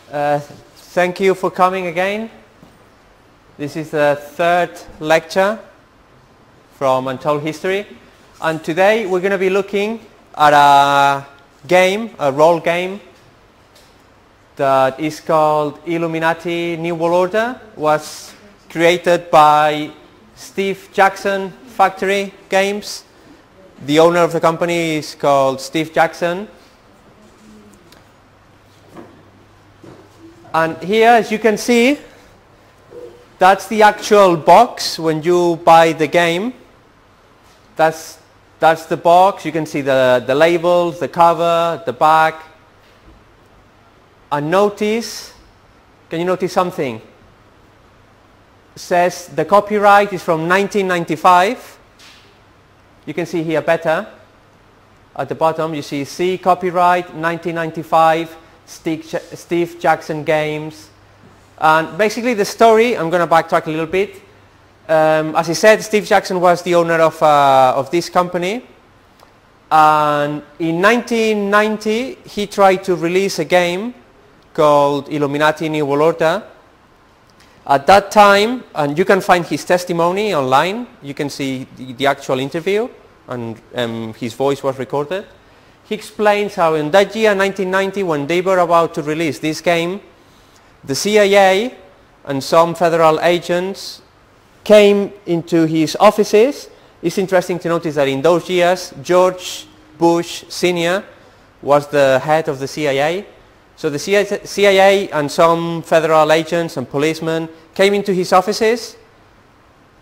Thank you for coming again. This is the third lecture from Untold History, and today we're going to be looking at a game, a role game that is called Illuminati New World Order. Was created by Steve Jackson Factory Games. The owner of the company is called Steve Jackson. And here, as you can see, that's the actual box when you buy the game. That's the box. You can see the labels, the cover, the back. And notice, can you notice something? It says the copyright is from 1995. You can see here better. At the bottom you see copyright 1995. Steve Jackson Games. And basically the story, I'm going to backtrack a little bit. As I said, Steve Jackson was the owner of this company, and in 1990 he tried to release a game called Illuminati New World Order. At that time, and you can find his testimony online, you can see the actual interview, and his voice was recorded. He explains how in that year, 1990, when they were about to release this game, the CIA and some federal agents came into his offices. It's interesting to notice that in those years, George Bush Sr. was the head of the CIA. So the CIA and some federal agents and policemen came into his offices,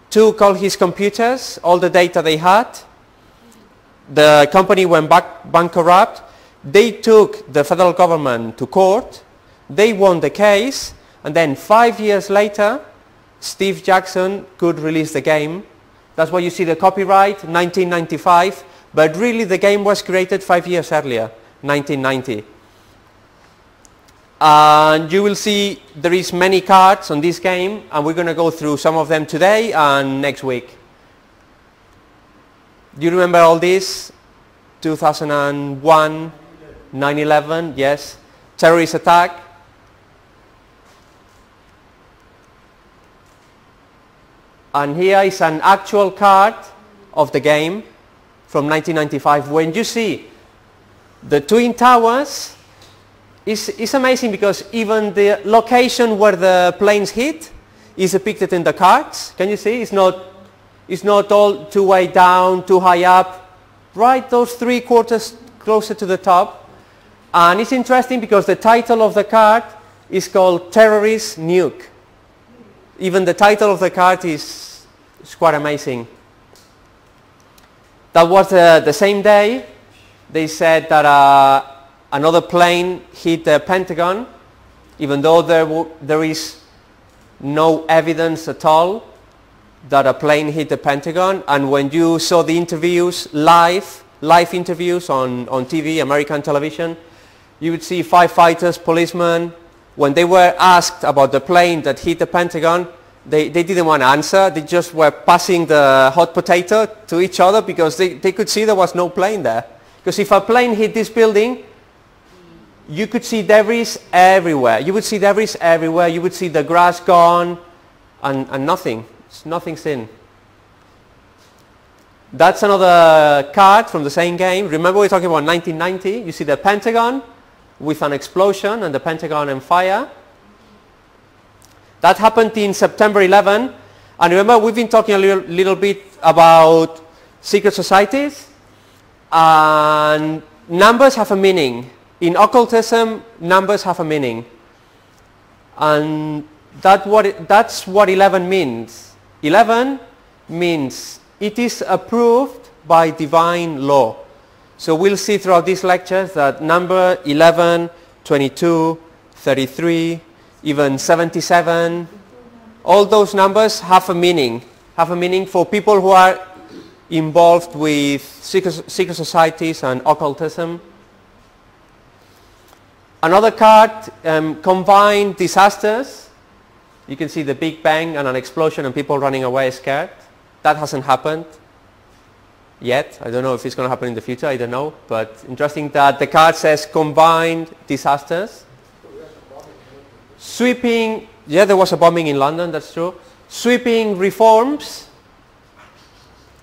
took all his computers, all the data they had. The company went bankrupt. They took the federal government to court. They won the case, and then 5 years later Steve Jackson could release the game. That's why you see the copyright 1995, but really the game was created 5 years earlier, 1990. And you will see there is many cards on this game, and we're going to go through some of them today and next week. Do you remember all this? 2001, 9/11, yes. Terrorist attack. And here is an actual card of the game from 1995. When you see the Twin Towers, it's amazing because even the location where the planes hit is depicted in the cards. Can you see? It's not all too way down, too high up. Right, those 3/4 closer to the top. And it's interesting because the title of the card is called Terrorist Nuke. Even the title of the card is quite amazing. That was the same day they said that another plane hit the Pentagon, even though there is no evidence at all that a plane hit the Pentagon. And when you saw the interviews, live interviews on TV, American television, you would see firefighters, policemen. When they were asked about the plane that hit the Pentagon, they didn't want to answer. They just were passing the hot potato to each other because they could see there was no plane there. Because if a plane hit this building, you could see debris everywhere. You would see debris everywhere. You would see the grass gone and nothing. Nothing's in. That's another card from the same game. Remember, we're talking about 1990. You see the Pentagon with an explosion and the Pentagon on fire. That happened in September 11. And remember, we've been talking a little bit about secret societies. And numbers have a meaning. In occultism, numbers have a meaning. And that's what 11 means. 11 means it is approved by divine law. So we'll see throughout these lectures that number 11, 22, 33, even 77, all those numbers have a meaning for people who are involved with secret societies and occultism. Another card, combined disasters. You can see the Big Bang and an explosion and people running away scared. That hasn't happened yet. I don't know if it's going to happen in the future. I don't know. But interesting that the card says combined disasters. sweeping, yeah, there was a bombing in London, that's true, sweeping reforms,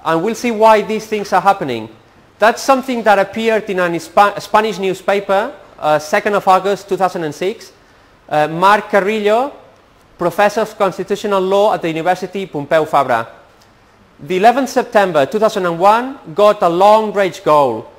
and we'll see why these things are happening. That's something that appeared in a Spanish newspaper, 2nd of August 2006. Marc Carrillo, Professor of Constitutional Law at the University Pompeu Fabra. The 11th September 2001 got a long-range goal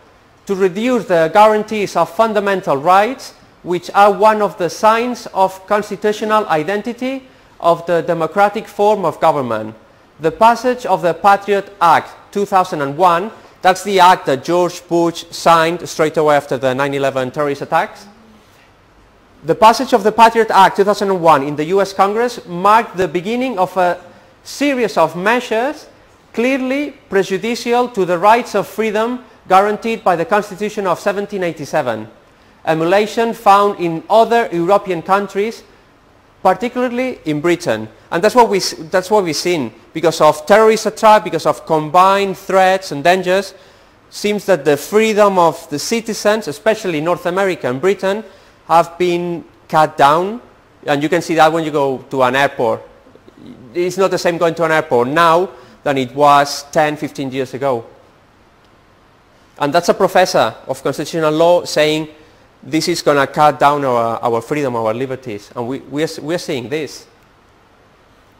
to reduce the guarantees of fundamental rights, which are one of the signs of constitutional identity of the democratic form of government. The passage of the Patriot Act 2001, that's the act that George Bush signed straight away after the 9/11 terrorist attacks. The passage of the Patriot Act 2001 in the US Congress marked the beginning of a series of measures clearly prejudicial to the rights of freedom guaranteed by the Constitution of 1787. Emulation found in other European countries, particularly in Britain. And that's what we've seen. Because of terrorist attack, because of combined threats and dangers, seems that the freedom of the citizens, especially North America and Britain, have been cut down. And you can see that when you go to an airport. It's not the same going to an airport now than it was 10, 15 years ago. And that's a professor of constitutional law saying this is going to cut down our freedom, our liberties. And we are seeing this.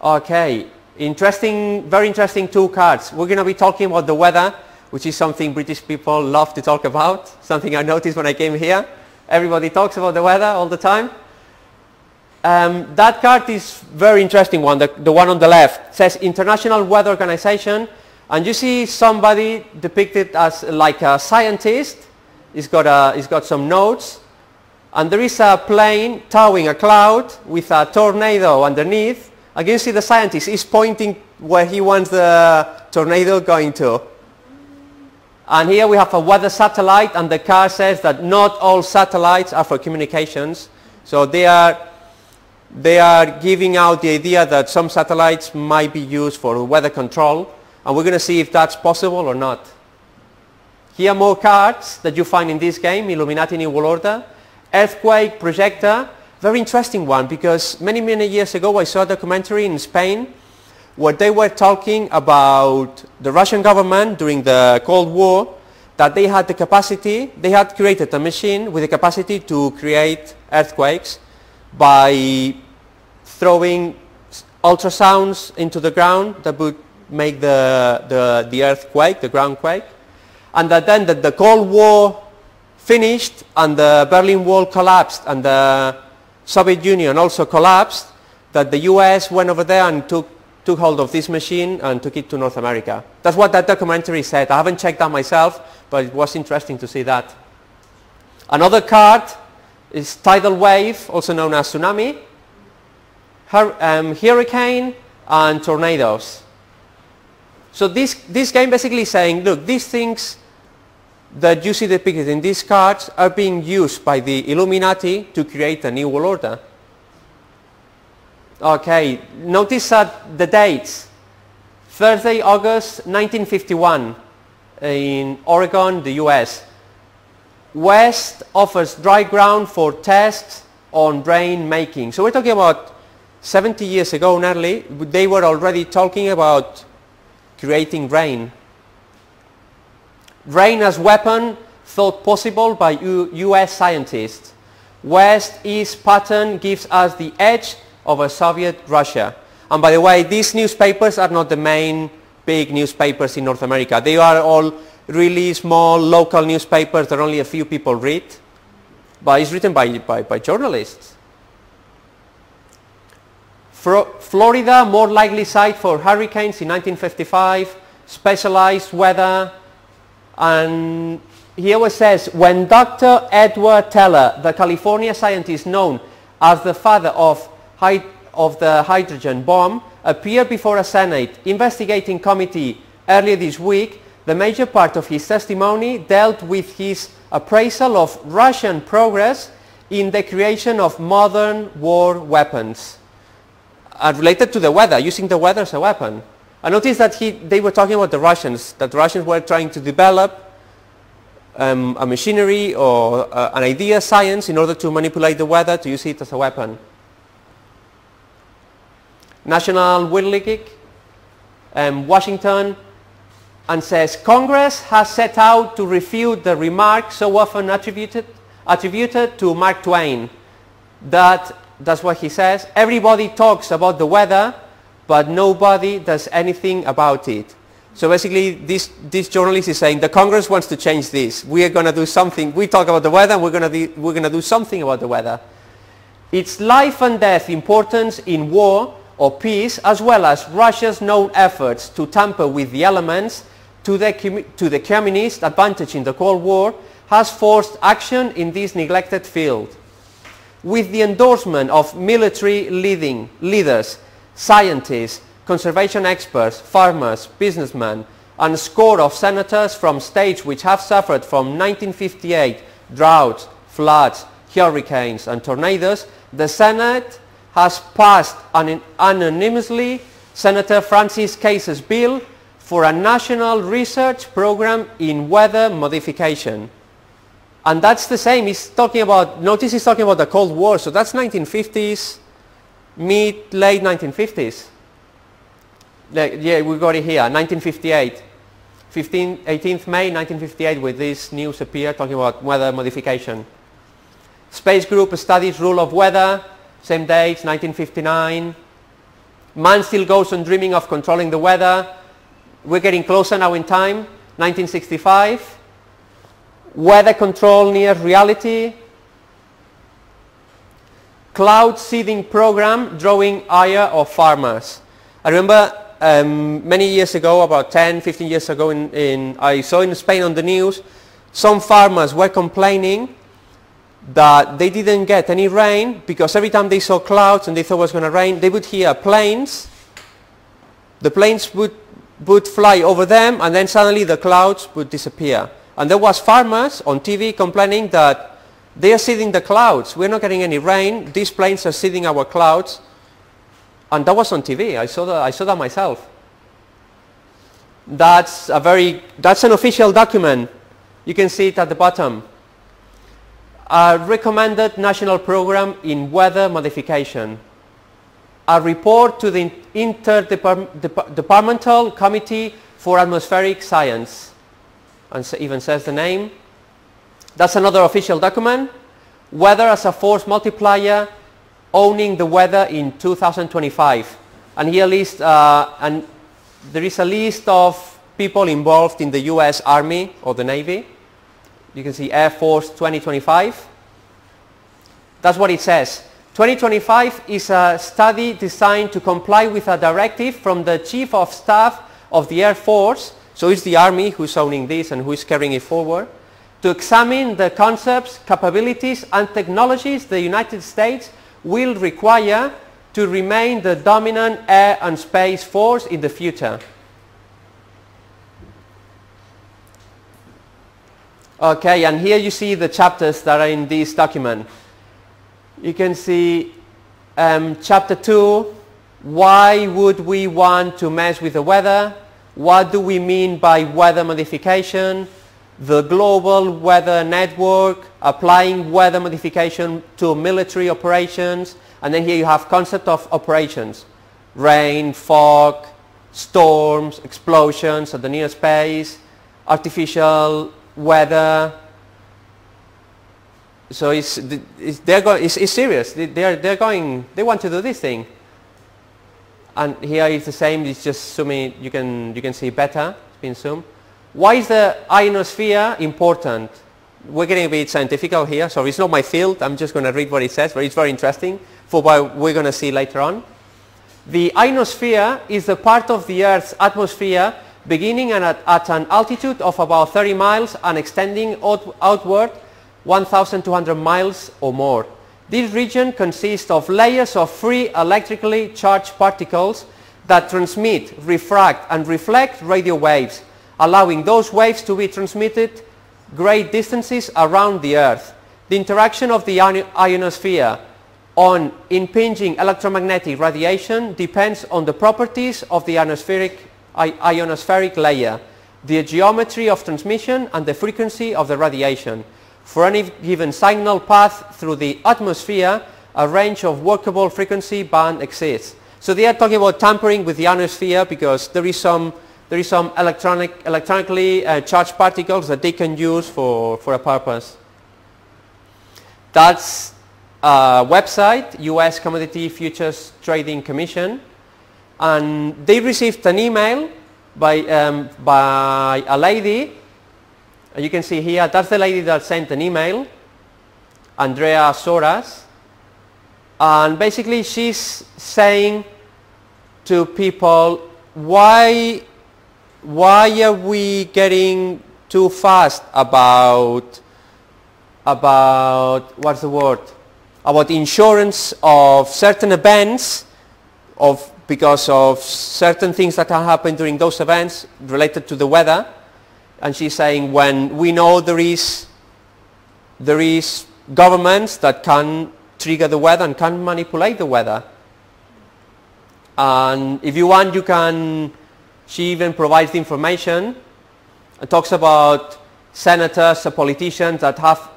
Okay, very interesting two cards. We're going to be talking about the weather, which is something British people love to talk about, something I noticed when I came here. Everybody talks about the weather all the time. That card is very interesting one, the one on the left. It says International Weather Organization, and you see somebody depicted as like a scientist. He's got some notes, and there is a plane towing a cloud with a tornado underneath. And you see the scientist is pointing where he wants the tornado going to. And here we have a weather satellite, and the card says that not all satellites are for communications. So they are giving out the idea that some satellites might be used for weather control, and we're going to see if that's possible or not. Here are more cards that you find in this game, Illuminati New World Order. Earthquake projector, very interesting one, because many years ago I saw a documentary in Spain where they were talking about the Russian government during the Cold War, that they had the capacity, they had created a machine with the capacity to create earthquakes by throwing ultrasounds into the ground that would make the earthquake, the ground quake. And that then the Cold War finished and the Berlin Wall collapsed and the Soviet Union also collapsed, that the US went over there and took hold of this machine and took it to North America. That's what that documentary said. I haven't checked that myself, but it was interesting to see that. Another card is tidal wave, also known as tsunami, hurricane, and tornadoes. So this game basically is saying, look, these things that you see depicted in these cards are being used by the Illuminati to create a new world order. Okay, notice the dates. Thursday, August 1951 in Oregon, the US. West offers dry ground for tests on rain making. So we're talking about 70 years ago nearly. They were already talking about creating rain. Rain as weapon thought possible by US scientists. West-East pattern gives us the edge over Soviet Russia. And by the way, these newspapers are not the main big newspapers in North America. They are all really small local newspapers that only a few people read. But it's written by journalists. Florida, more likely site for hurricanes in 1955, specialized weather. And here it says, when Dr. Edward Teller, the California scientist known as the father of the hydrogen bomb, appeared before a Senate investigating committee earlier this week, the major part of his testimony dealt with his appraisal of Russian progress in the creation of modern war weapons. Related to the weather, using the weather as a weapon. I noticed that they were talking about the Russians, that the Russians were trying to develop a machinery or an idea science in order to manipulate the weather to use it as a weapon. National League, Washington, and says, Congress has set out to refute the remark so often attributed to Mark Twain. That's what he says. Everybody talks about the weather, but nobody does anything about it. So basically, this journalist is saying the Congress wants to change this. We are going to do something. We talk about the weather, and we're going to do something about the weather. Its life and death importance in war or peace, as well as Russia's known efforts to tamper with the elements to the communist advantage in the Cold War, has forced action in this neglected field. With the endorsement of military leaders, scientists, conservation experts, farmers, businessmen, and a score of senators from states which have suffered from 1958 droughts, floods, hurricanes, and tornadoes, the Senate has passed unanimously Senator Francis Case's bill for a national research program in weather modification. And that's the same. He's talking about, notice he's talking about the Cold War, so that's 1950s, late 1950s. Yeah, we got it here, 1958. 18th May 1958, with this news appear talking about weather modification. Space Group studies rule of weather, same dates, 1959. Man still goes on dreaming of controlling the weather. We're getting closer now in time, 1965. Weather control near reality. Cloud seeding program drawing ire of farmers. I remember many years ago, about 10, 15 years ago, I saw in Spain on the news, some farmers were complaining that they didn't get any rain because every time they saw clouds and they thought it was going to rain, they would hear planes. The planes would fly over them, and then suddenly the clouds would disappear. And there was farmers on TV complaining that they are seeding the clouds. We're not getting any rain. These planes are seeding our clouds. And that was on TV. I saw that myself. That's an official document. You can see it at the bottom. A recommended national program in weather modification. A report to the Interdepartmental Committee for Atmospheric Science. And even says the name. That's another official document. Weather as a force multiplier, owning the weather in 2025. And here there is a list of people involved in the US Army or the Navy. You can see Air Force 2025. That's what it says. 2025 is a study designed to comply with a directive from the Chief of Staff of the Air Force, so it's the Army who's owning this and who is carrying it forward, to examine the concepts, capabilities and technologies the United States will require to remain the dominant air and space force in the future. Okay, and here you see the chapters that are in this document. You can see chapter 2, why would we want to mess with the weather? What do we mean by weather modification? The global weather network, applying weather modification to military operations, and then here you have concept of operations. Rain, fog, storms, explosions at the near space, artificial weather. So it's serious. They want to do this thing. And here is the same. It's just zooming. You can see better. It's been zoomed. Why is the ionosphere important? We're getting a bit scientific here, so it's not my field. I'm just going to read what it says, but it's very interesting for what we're going to see later on. The ionosphere is the part of the Earth's atmosphere beginning at an altitude of about 30 miles and extending outward 1,200 miles or more. This region consists of layers of free electrically charged particles that transmit, refract and reflect radio waves, allowing those waves to be transmitted great distances around the Earth. The interaction of the ionosphere on impinging electromagnetic radiation depends on the properties of the ionospheric layer, the geometry of transmission and the frequency of the radiation. For any given signal path through the atmosphere, a range of workable frequency band exists. So they are talking about tampering with the ionosphere because there is some electronically charged particles that they can use for a purpose. That's a website, US Commodity Futures Trading Commission, and they received an email by a lady. You can see here, that's the lady that sent an email, Andrea Soras, and basically she's saying to people, why are we getting too fast about what's the word? About insurance of certain events because of certain things that have happened during those events related to the weather. And she's saying, when we know there is governments that can trigger the weather and can manipulate the weather. And if you want, you can, she even provides the information and talks about senators, politicians that have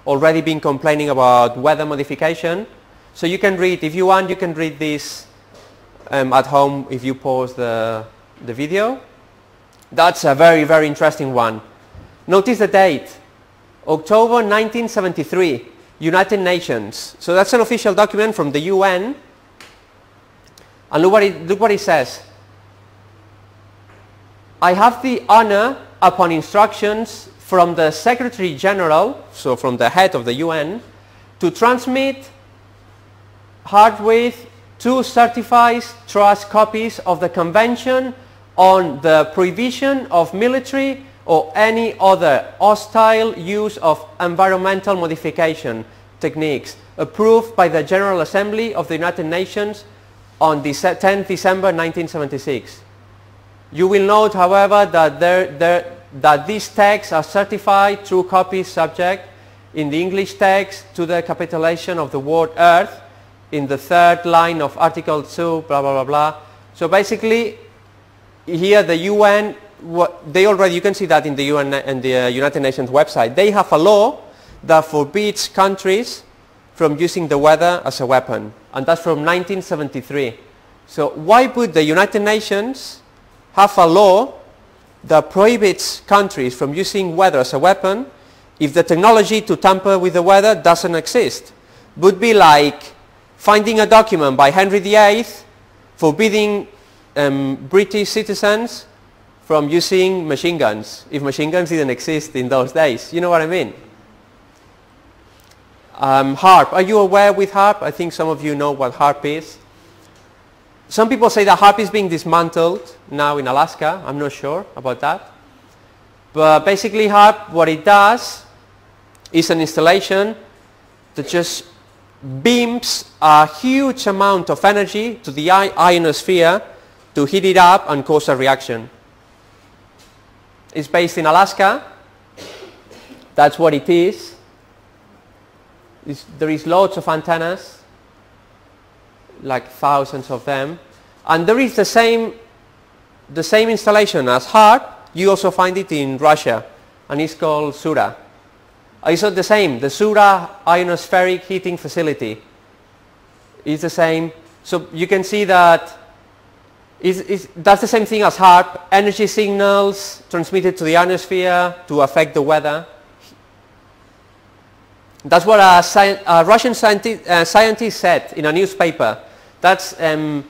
already been complaining about weather modification. So you can read, if you want, you can read this at home if you pause the video. That's a very, very interesting one. Notice the date, October 1973, United Nations. So that's an official document from the UN. And look what it says. I have the honor, upon instructions from the Secretary General, so from the head of the UN, to transmit herewith 2 certified trust copies of the Convention on the Prohibition of Military or any other hostile use of environmental modification techniques, approved by the General Assembly of the United Nations on 10 December 1976. You will note, however, that these texts are certified through copies subject in the English text to the capitalization of the word Earth in the 3rd line of Article 2, blah, blah, blah, blah. So basically, here the UN, you can see that in the UN and the United Nations website, they have a law that forbids countries from using the weather as a weapon, and that's from 1973. So why would the United Nations have a law that prohibits countries from using weather as a weapon if the technology to tamper with the weather doesn't exist? Would be like finding a document by Henry VIII forbidding British citizens from using machine guns, if machine guns didn't exist in those days. You know what I mean? HAARP. Are you aware with HAARP? I think some of you know what HAARP is. Some people say that HAARP is being dismantled now in Alaska. I'm not sure about that. But basically HAARP, what it does is an installation that just beams a huge amount of energy to the ionosphere to heat it up and cause a reaction. It's based in Alaska. That's what it is. There is loads of antennas, like thousands of them, and there is the same installation as HAARP. You also find it in Russia, and it's called Sura. It's the same, the Sura ionospheric heating facility. It's the same. So you can see that that's the same thing as HAARP. Energy signals transmitted to the ionosphere to affect the weather. That's what a Russian scientist said in a newspaper. That's the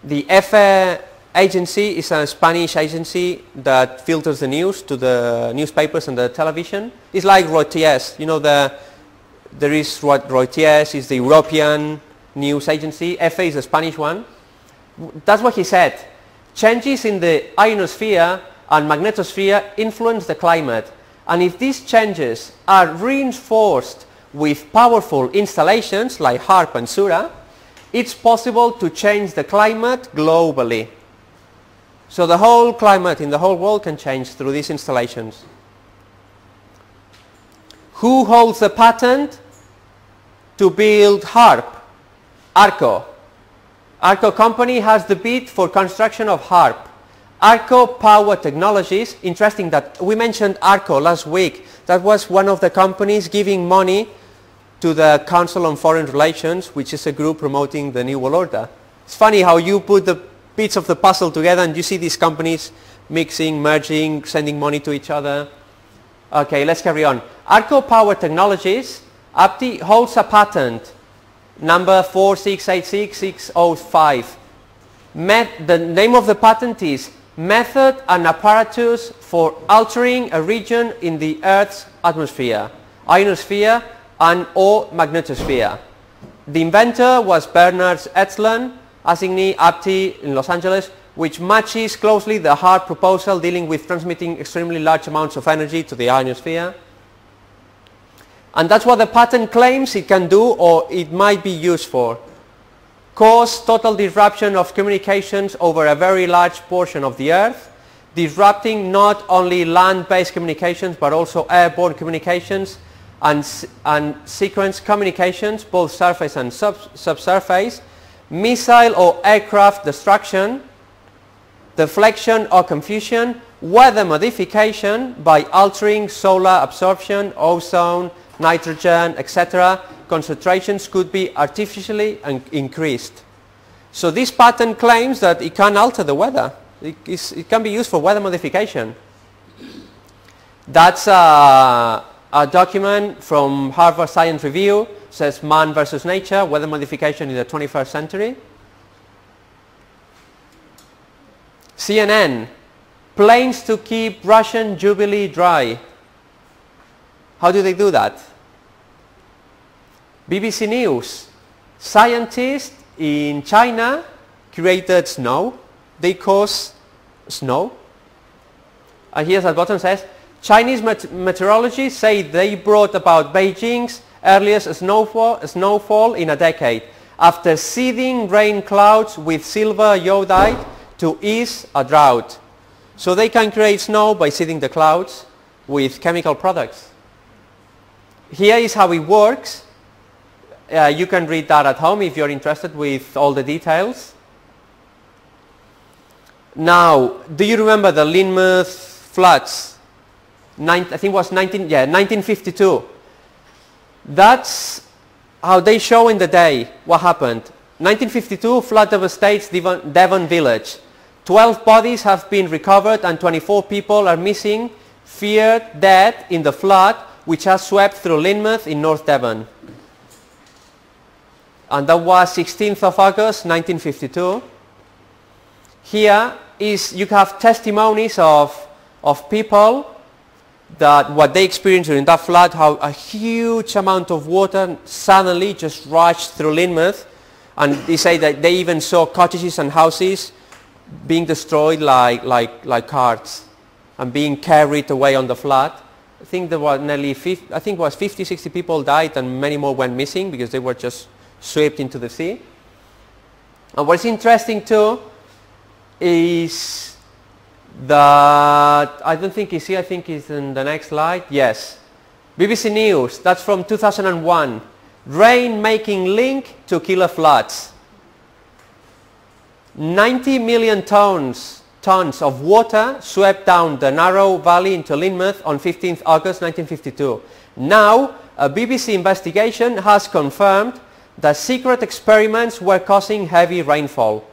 EFE agency is a Spanish agency that filters the news to the newspapers and the television. It's like Reuters. You know, there is Reuters is the European news agency. EFE is the Spanish one. That's what he said. Changes in the ionosphere and magnetosphere influence the climate. And if these changes are reinforced with powerful installations like HAARP and Sura, it's possible to change the climate globally. So the whole climate in the whole world can change through these installations. Who holds the patent to build HAARP? ARCO. ARCO company has the bid for construction of HAARP. ARCO Power Technologies, interesting that we mentioned ARCO last week. That was one of the companies giving money to the Council on Foreign Relations, which is a group promoting the New World Order. It's funny how you put the bits of the puzzle together and you see these companies mixing, merging, sending money to each other. Okay, let's carry on. Arco Power Technologies, APTI holds a patent, number 4686605. The name of the patent is Method and Apparatus for Altering a Region in the Earth's Atmosphere, Ionosphere and or Magnetosphere. The inventor was Bernard Etzland, assignee APTI in Los Angeles, which matches closely the HAARP proposal dealing with transmitting extremely large amounts of energy to the ionosphere. And that's what the patent claims it can do, or it might be used for. Cause total disruption of communications over a very large portion of the Earth, disrupting not only land-based communications but also airborne communications and sequence communications, both surface and subsurface, missile or aircraft destruction, deflection or confusion, weather modification by altering solar absorption, ozone, nitrogen, etc. Concentrations could be artificially increased. So this patent claims that it can alter the weather. It can be used for weather modification. That's a document from Harvard Science Review, says Man versus Nature, weather modification in the 21st century. CNN, planes to keep Russian Jubilee dry. How do they do that? BBC News, scientists in China created snow. They cause snow. And here's at the bottom says, Chinese meteorologists say they brought about Beijing's earliest snowfall in a decade after seeding rain clouds with silver iodide to ease a drought. So they can create snow by seeding the clouds with chemical products. Here is how it works. You can read that at home if you're interested with all the details. Now, do you remember the Lynmouth floods? I think it was 1952. That's how they show in the day what happened. 1952, flood devastates Devon village. 12 bodies have been recovered and 24 people are missing, feared dead in the flood which has swept through Lynmouth in North Devon. And that was 16th of August 1952. Here is, you have testimonies of people that what they experienced during that flood, how a huge amount of water suddenly just rushed through Lynmouth, and they say that they even saw cottages and houses being destroyed like carts and being carried away on the flood. I think there were nearly 50, 60 people died and many more went missing because they were just swept into the sea. And what's interesting too is that, I don't think it's here, I think it's in the next slide, yes. BBC News, that's from 2001. Rain making link to killer floods. 90 million tons of water swept down the narrow valley into Lynmouth on 15th August 1952. Now, a BBC investigation has confirmed that secret experiments were causing heavy rainfall.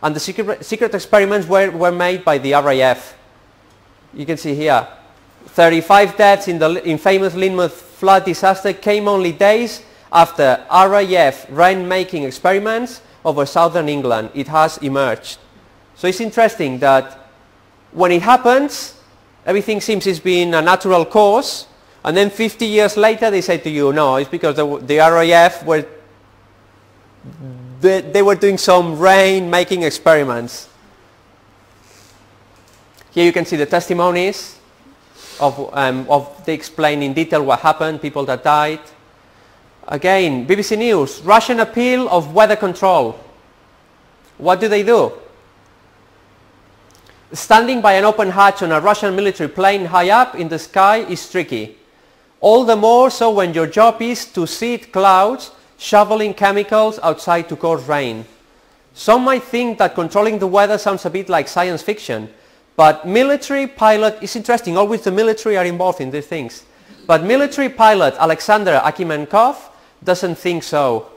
And the secret experiments were made by the RAF. You can see here, 35 deaths in famous Lynmouth flood disaster came only days after RAF rain-making experiments over southern England. It has emerged. So it's interesting that when it happens, everything seems it's been a natural cause, and then 50 years later they say to you, no, it's because the RAF were doing some rain-making experiments. Here you can see the testimonies they explain in detail what happened, people that died. Again, BBC News, Russian appeal of weather control. What do? Standing by an open hatch on a Russian military plane high up in the sky is tricky. All the more so when your job is to seed clouds, shoveling chemicals outside to cause rain. Some might think that controlling the weather sounds a bit like science fiction, but military pilot, it's interesting, always the military are involved in these things. But military pilot Alexander Akimenkov doesn't think so.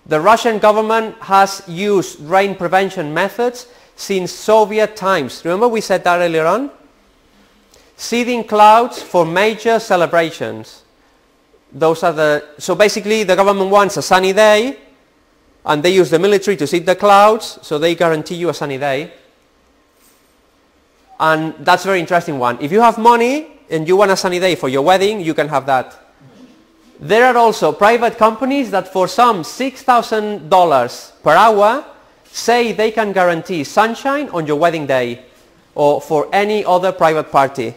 The Russian government has used rain prevention methods since Soviet times. Remember we said that earlier on? Seeding clouds for major celebrations. Those are so basically the government wants a sunny day, and they use the military to seed the clouds, so they guarantee you a sunny day. And that's a very interesting one. If you have money and you want a sunny day for your wedding, you can have that. There are also private companies that for some $6,000 per hour say they can guarantee sunshine on your wedding day or for any other private party.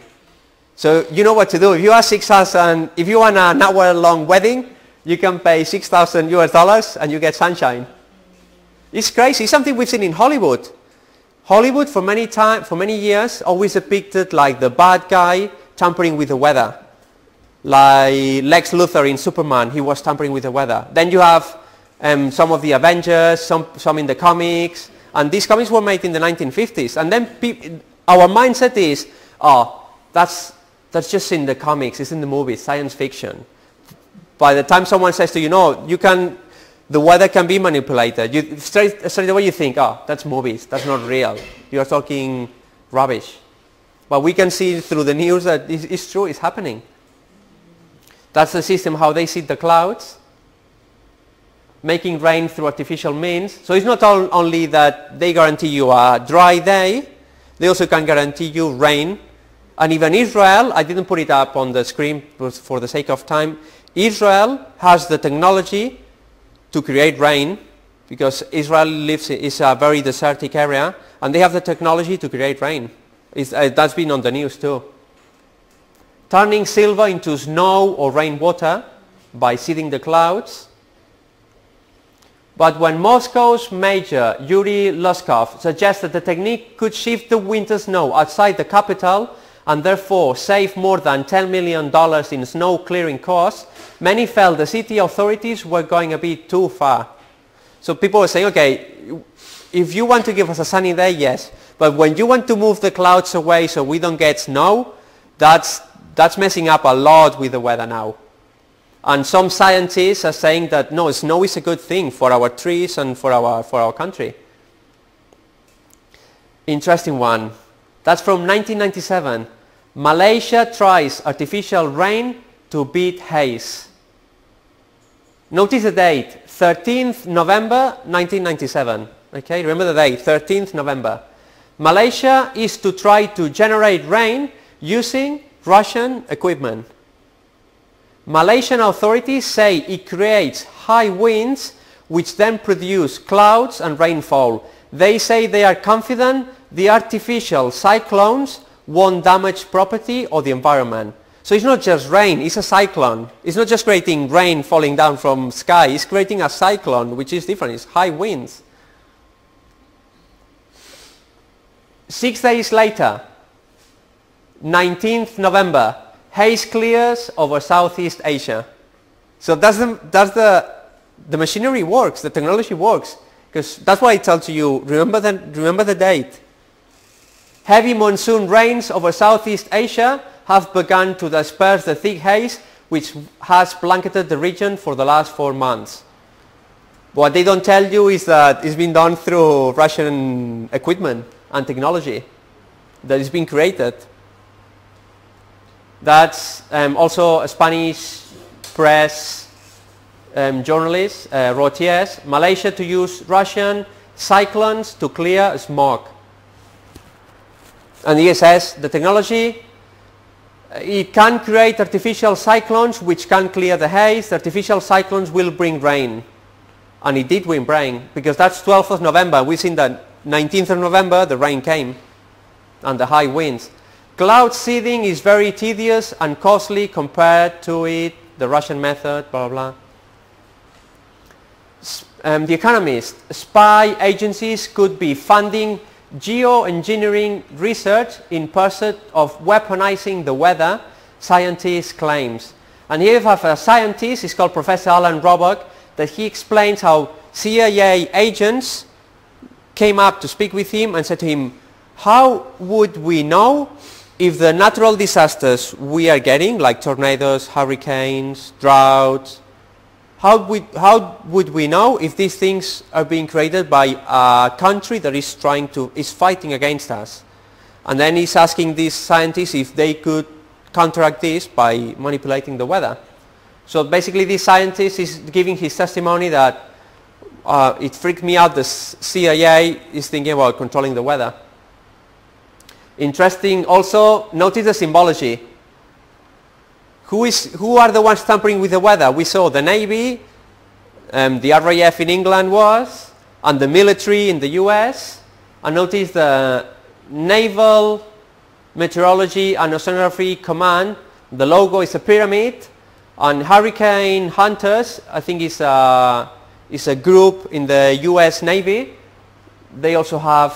So you know what to do. If you are 6,000, if you want an hour-long wedding, you can pay $6,000 and you get sunshine. It's crazy. It's something we've seen in Hollywood. Hollywood for many years always depicted like the bad guy tampering with the weather. Like Lex Luthor in Superman, he was tampering with the weather. Then you have some of the Avengers, some in the comics, and these comics were made in the 1950s. And then our mindset is, oh, that's just in the comics, it's in the movies, science fiction. By the time someone says to you, no, the weather can be manipulated, straight away you think, oh, that's movies, that's not real. You're talking rubbish. But we can see through the news that it's true, it's happening. That's the system, how they seed the clouds, making rain through artificial means. So it's not only that they guarantee you a dry day, they also can guarantee you rain. And even Israel, I didn't put it up on the screen for the sake of time, Israel has the technology to create rain, because Israel is a very desertic area, and they have the technology to create rain. That's been on the news too. Turning silver into snow or rainwater by seeding the clouds. But when Moscow's mayor Yuri Luskov suggests that the technique could shift the winter snow outside the capital and therefore save more than $10 million in snow clearing costs, many felt the city authorities were going a bit too far. So people were saying, okay, if you want to give us a sunny day, yes, but when you want to move the clouds away so we don't get snow, that's messing up a lot with the weather now. And some scientists are saying that no, snow is a good thing for our trees and for our country. Interesting one. That's from 1997. Malaysia tries artificial rain to beat haze. Notice the date, 13th November 1997. Okay, remember the date, 13th November. Malaysia is to try to generate rain using Russian equipment. Malaysian authorities say it creates high winds which then produce clouds and rainfall. They say they are confident the artificial cyclones won't damage property or the environment. So it's not just rain, it's a cyclone. It's not just creating rain falling down from sky, it's creating a cyclone, which is different, it's high winds. 6 days later, 19th November, haze clears over Southeast Asia. So the machinery works, the technology works, because that's why I tell to you, remember the date. Heavy monsoon rains over Southeast Asia have begun to disperse the thick haze which has blanketed the region for the last 4 months. What they don't tell you is that it's been done through Russian equipment and technology that is being created. That's also a Spanish press journalist wrote, yes, Malaysia to use Russian cyclones to clear smog. And he says the technology, it can create artificial cyclones which can clear the haze. The artificial cyclones will bring rain. And it did bring rain, because that's 12th of November. We've seen that 19th of November the rain came and the high winds. Cloud seeding is very tedious and costly compared to the Russian method, blah, blah, blah. The Economist, spy agencies could be funding geoengineering research in pursuit of weaponizing the weather, scientist claims. And here you have a scientist, he's called Professor Alan Robock, that he explains how CIA agents came up to speak with him and said to him, how would we know if the natural disasters we are getting, like tornadoes, hurricanes, droughts, how would we know if these things are being created by a country that is fighting against us? And then he's asking these scientists if they could counteract this by manipulating the weather. So basically this scientist is giving his testimony that it freaked me out, the CIA is thinking about controlling the weather. Interesting also, notice the symbology. Who are the ones tampering with the weather? We saw the Navy, the RAF in England was, and the military in the US. And notice the Naval Meteorology and Oceanography Command. The logo is a pyramid. And Hurricane Hunters, I think is a group in the US Navy. They also have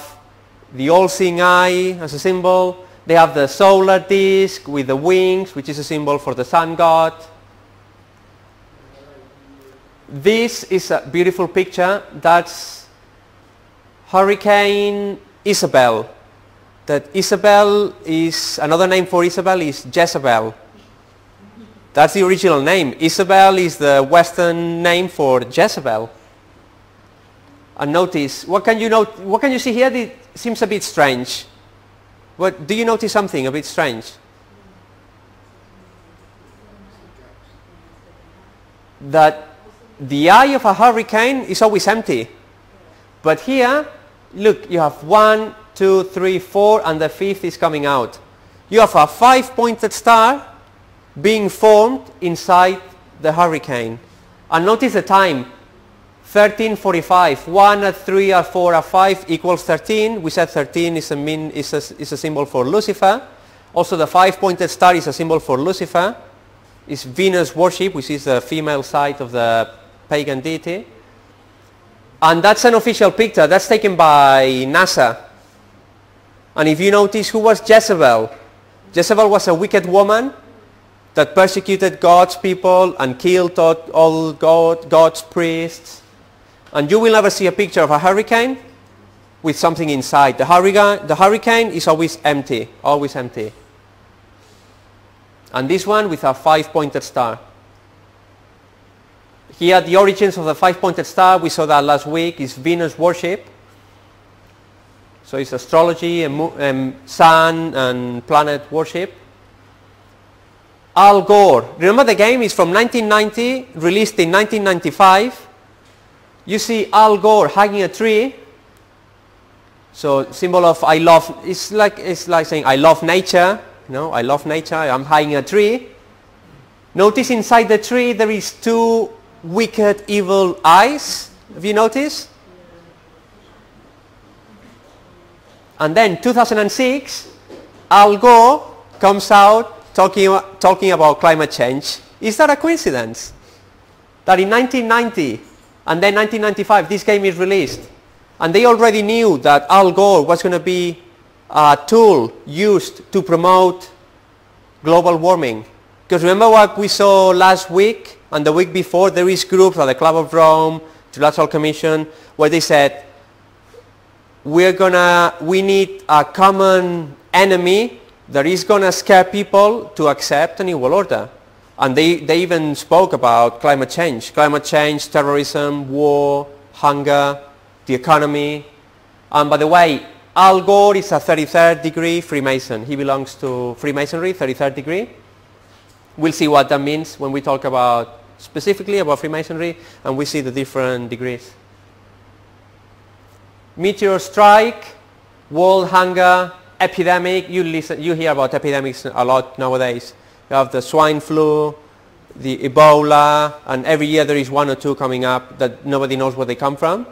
the all-seeing eye as a symbol. They have the solar disk with the wings, which is a symbol for the sun god. This is a beautiful picture. That's Hurricane Isabel. That Isabel is, another name for Isabel is Jezebel. That's the original name. Isabel is the Western name for Jezebel. And notice, what can you see here that seems a bit strange? Do you notice something a bit strange? That the eye of a hurricane is always empty. But here, look, you have 1, 2, 3, 4, and the 5th is coming out. You have a 5-pointed star being formed inside the hurricane. And notice the time, 13:45. 1 + 3 + 4 + 5 equals 13. We said 13 is a symbol for Lucifer. Also the 5-pointed star is a symbol for Lucifer. It's Venus worship, which is the female side of the pagan deity. And that's an official picture. That's taken by NASA. And if you notice, who was Jezebel? Jezebel was a wicked woman that persecuted God's people and killed all God's priests. And you will never see a picture of a hurricane with something inside. The hurricane is always empty, always empty. And this one with a 5-pointed star. Here, the origins of the 5-pointed star, we saw that last week, is Venus worship. So it's astrology and sun and planet worship. Al Gore. Remember the game is from 1990, released in 1995. You see Al Gore hugging a tree. So symbol of I love, it's like saying I love nature. You know, I love nature, I'm hugging a tree. Notice inside the tree there is 2 wicked evil eyes. Have you noticed? And then 2006, Al Gore comes out talking about climate change. Is that a coincidence? That in 1990 and then 1995 this game is released. And they already knew that Al Gore was going to be a tool used to promote global warming. Because remember what we saw last week and the week before, there is groups like the Club of Rome, the Electoral Commission, where they said, we need a common enemy that is going to scare people to accept a new world order. And they even spoke about climate change, terrorism, war, hunger, the economy. And by the way, Al Gore is a 33rd degree Freemason. He belongs to Freemasonry, 33rd degree. We'll see what that means when we talk about specifically about Freemasonry and we see the different degrees. Meteor strike, world hunger, epidemic. You hear about epidemics a lot nowadays. You have the swine flu, the Ebola, and every year there is 1 or 2 coming up that nobody knows where they come from.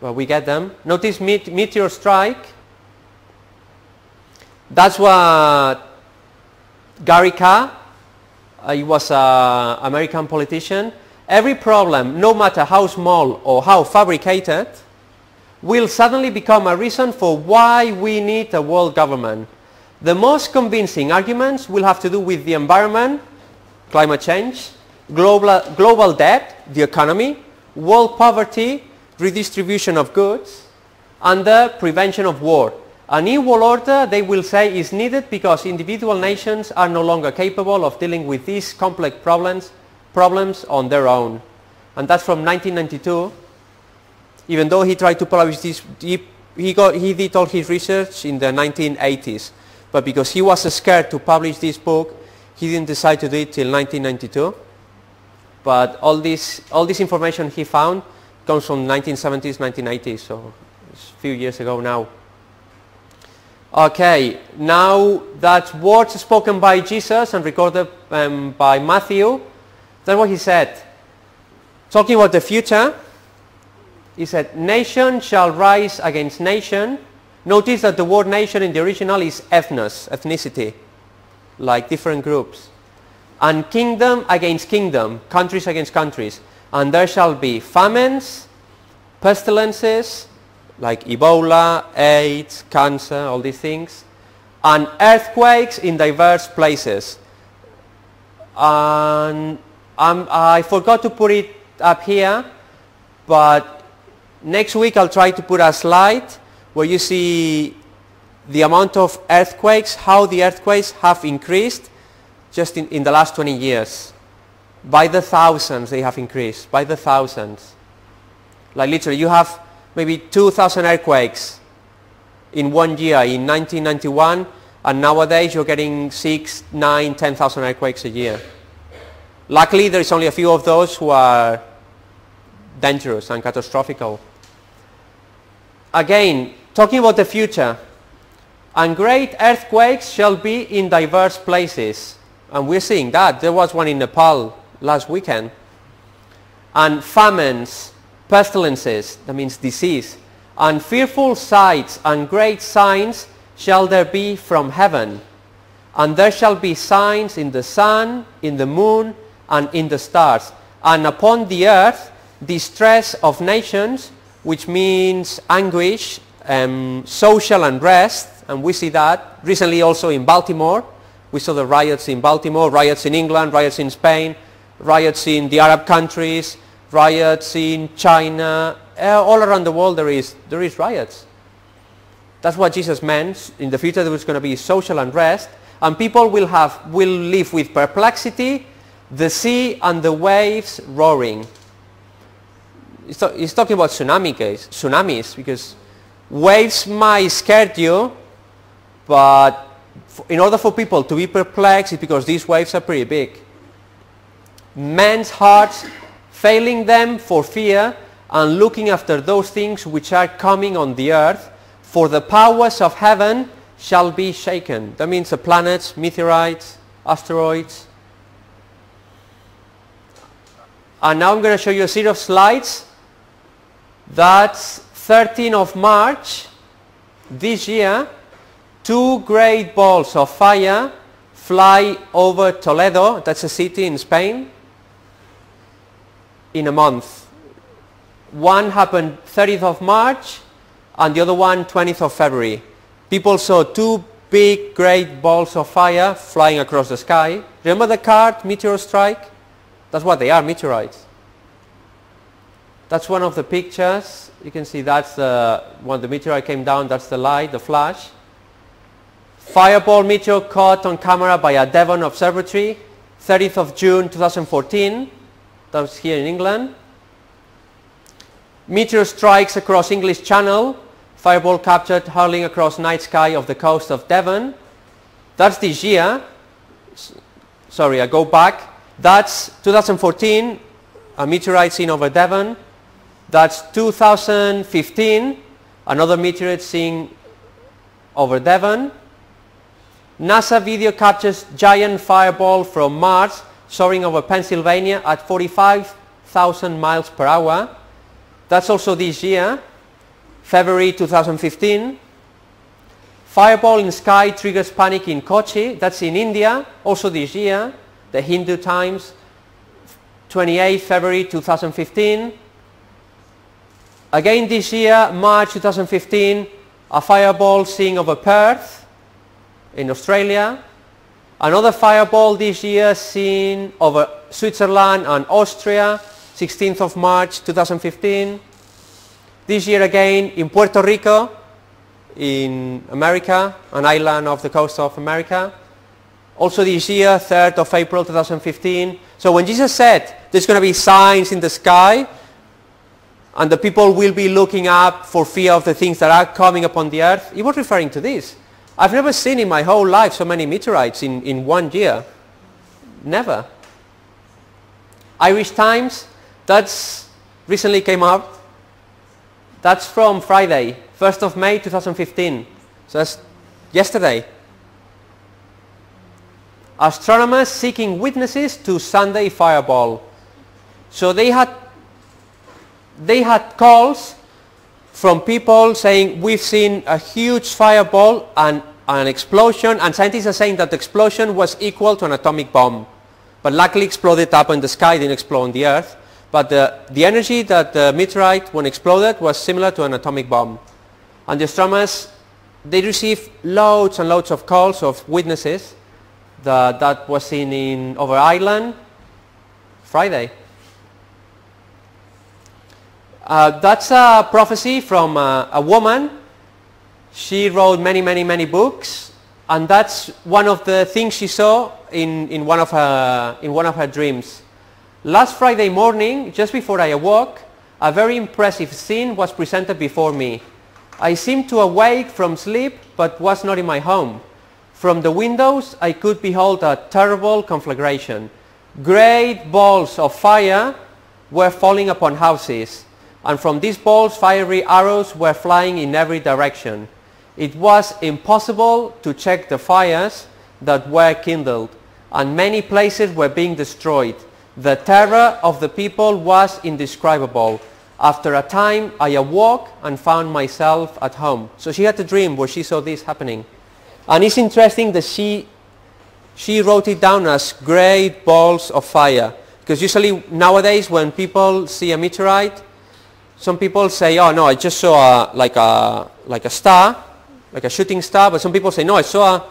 But we get them. Notice meteor strike. That's what Gary Carr, he was an American politician. Every problem, no matter how small or how fabricated, will suddenly become a reason for why we need a world government. The most convincing arguments will have to do with the environment, climate change, global debt, the economy, world poverty, redistribution of goods, and the prevention of war. A new world order, they will say, is needed because individual nations are no longer capable of dealing with these complex problems on their own. and that's from 1992. Even though he tried to publish this, he did all his research in the 1980s, but because he was scared to publish this book, he didn't decide to do it till 1992. But all this information he found comes from 1970s, 1980s, so it's a few years ago now. Okay, now that words spoken by Jesus and recorded by Matthew, that's what he said. Talking about the future, he said, nation shall rise against nation. Notice that the word nation in the original is ethnos, ethnicity, like different groups. And kingdom against kingdom, countries against countries. And there shall be famines, pestilences, like Ebola, AIDS, cancer, all these things, and earthquakes in diverse places. And I forgot to put it up here, but next week I'll try to put a slide where you see the amount of earthquakes, how the earthquakes have increased just in the last 20 years. By the thousands they have increased, by the thousands. Like literally you have maybe 2,000 earthquakes in 1 year in 1991, and nowadays you're getting 6, 9, 10,000 earthquakes a year. Luckily there is only a few of those who are dangerous and catastrophic. Again, talking about the future, and great earthquakes shall be in diverse places, and we're seeing that. There was one in Nepal last weekend. And famines, pestilences, that means disease, and fearful sights and great signs shall there be from heaven. And there shall be signs in the sun, in the moon, and in the stars. And upon the earth distress of nations, which means anguish, social unrest, and we see that recently also in Baltimore. We saw the riots in Baltimore, riots in England, riots in Spain, riots in the Arab countries, riots in China, all around the world there is riots. That's what Jesus meant. In the future there was going to be social unrest, and people will live with perplexity, the sea and the waves roaring. He's talking about tsunamis, because waves might scare you, but in order for people to be perplexed, it's because these waves are pretty big. Men's hearts failing them for fear, and looking after those things which are coming on the earth, for the powers of heaven shall be shaken. That means the planets, meteorites, asteroids. And now I'm going to show you a series of slides. That's 13th of March this year. 2 great balls of fire fly over Toledo, that's a city in Spain, in a month. One happened 30th of March and the other one 20th of February. People saw 2 big great balls of fire flying across the sky. Remember the card meteor strike? That's what they are, meteorites. That's one of the pictures. You can see that's when the meteorite came down, that's the light, the flash. Fireball meteor caught on camera by a Devon observatory, 30th of June 2014. That was here in England. Meteor strikes across English Channel. Fireball captured hurling across night sky of the coast of Devon. That's this year. Sorry, I go back. That's 2014, a meteorite seen over Devon. That's 2015, another meteorite seen over Devon. NASA video captures giant fireball from Mars soaring over Pennsylvania at 45,000 miles per hour. That's also this year, February 2015. Fireball in sky triggers panic in Kochi. That's in India, also this year. The Hindu Times, 28 February 2015. Again this year, March 2015, a fireball seen over Perth in Australia. Another fireball this year seen over Switzerland and Austria, 16th of March 2015. This year again in Puerto Rico, in America, an island off the coast of America. Also this year, 3rd of April 2015. So when Jesus said there's going to be signs in the sky and the people will be looking up for fear of the things that are coming upon the earth, he was referring to this. I've never seen in my whole life so many meteorites in 1 year. Never. Irish Times, that's recently came up. That's from Friday, 1st of May 2015. So that's yesterday. Astronomers seeking witnesses to Sunday fireball. So they had calls from people saying we've seen a huge fireball and an explosion, and scientists are saying that the explosion was equal to an atomic bomb. But luckily exploded up in the sky, didn't explode on the earth. But the energy that the meteorite, when exploded, was similar to an atomic bomb. And the astronomers, they received loads and loads of calls of witnesses that was seen over Ireland Friday. That's a prophecy from a woman. She wrote many books, and that's one of the things she saw in one of her dreams. Last Friday morning, just before I awoke, a very impressive scene was presented before me. I seemed to awake from sleep, but was not in my home. From the windows, I could behold a terrible conflagration. Great balls of fire were falling upon houses, and from these balls, fiery arrows were flying in every direction. It was impossible to check the fires that were kindled, and many places were being destroyed. The terror of the people was indescribable. After a time, I awoke and found myself at home. So she had a dream where she saw this happening. And it's interesting that she wrote it down as great balls of fire. Because usually nowadays when people see a meteorite, some people say, oh no, I just saw like a star, like a shooting star. But some people say, no, I saw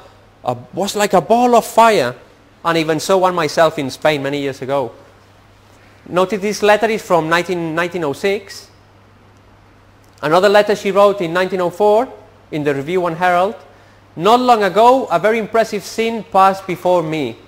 was like a ball of fire. And even saw one myself in Spain many years ago. Notice this letter is from 1906. Another letter she wrote in 1904 in the Review and Herald. Not long ago, a very impressive scene passed before me.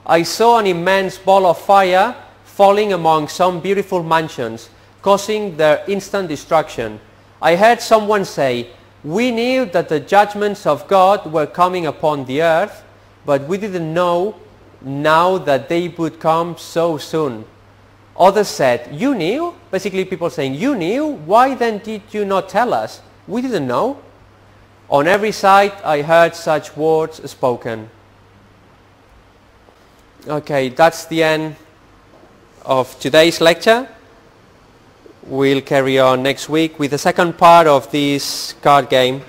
I saw an immense ball of fire falling among some beautiful mansions, causing their instant destruction. I heard someone say, we knew that the judgments of God were coming upon the earth, but we didn't know now that they would come so soon. Others said, you knew? Basically people saying, you knew? Why then did you not tell us? We didn't know. On every side I heard such words spoken. Okay, that's the end of today's lecture. We'll carry on next week with the second part of this card game.